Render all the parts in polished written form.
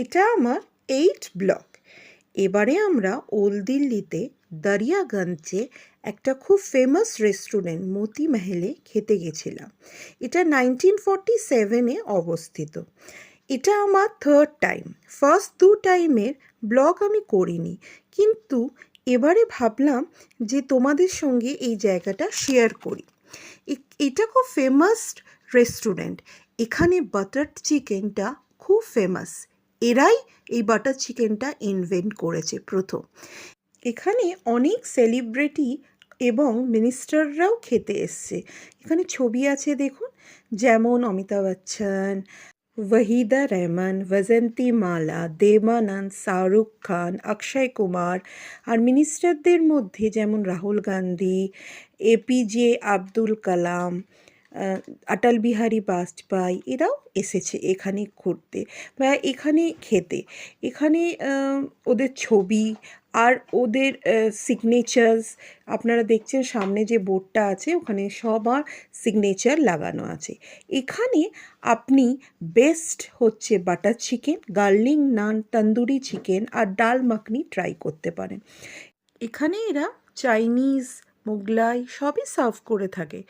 এটা আমার 8 ব্লক। এবারে আমরা ওল্ড দিল্লিতে দরিয়াগঞ্জে একটা খুব ফেমাস রেস্টুরেন্ট মতি মহলে খেতে গেছিলাম। এটা 1947-এ অবস্থিত। এটা আমার থার্ড টাইম। ফার্স্ট 2 টাইমের ব্লগ আমি করিনি, কিন্তু এবারে ভাবলাম যে তোমাদের সঙ্গে এই জায়গাটা শেয়ার করি। এটা খুব ফেমাস রেস্টুরেন্ট। এখানে বাটার চিকেনটা খুব ফেমাস। এরাই এই বাটার চিকেনটা ইনভেন্ট করেছে প্রথম। এখানে অনেক সেলিব্রিটি এবং মিনিস্টাররাও খেতে এসছে। এখানে ছবি আছে দেখুন, যেমন অমিতাভ বচ্চন, ওয়াহিদা রহমান, ওয়াজন্তী মালা, দেবানন্দ, শাহরুখ খান, অক্ষয় কুমার। আর মিনিস্টারদের মধ্যে যেমন রাহুল গান্ধী, এপিজে আব্দুল কালাম, অটল বিহারী বাজপেয়ী, এরাও এসেছে এখানে ঘুরতে বা এখানে খেতে। এখানে ওদের ছবি আর ওদের সিগনেচার্স আপনারা দেখছেন সামনে যে বোর্ডটা আছে, ওখানে সবার সিগনেচার লাগানো আছে। এখানে আপনি বেস্ট হচ্ছে বাটার চিকেন, গার্লিক নান, তন্দুরি চিকেন আর ডাল মাখনি ট্রাই করতে পারেন। এখানে এরা চাইনিজ, মোগলাই সবই সার্ভ করে থাকে,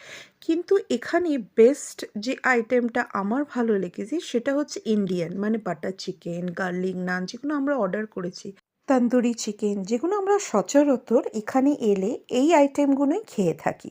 কিন্তু এখানে বেস্ট যে আইটেমটা আমার ভালো লেগেছে সেটা হচ্ছে ইন্ডিয়ান, মানে বাটার চিকেন, গার্লিক নান, যেগুলো আমরা অর্ডার করেছি, তন্দুরি চিকেন, যেগুলো আমরা সচরাচর এখানে এলে এই আইটেমগুলোই খেয়ে থাকি।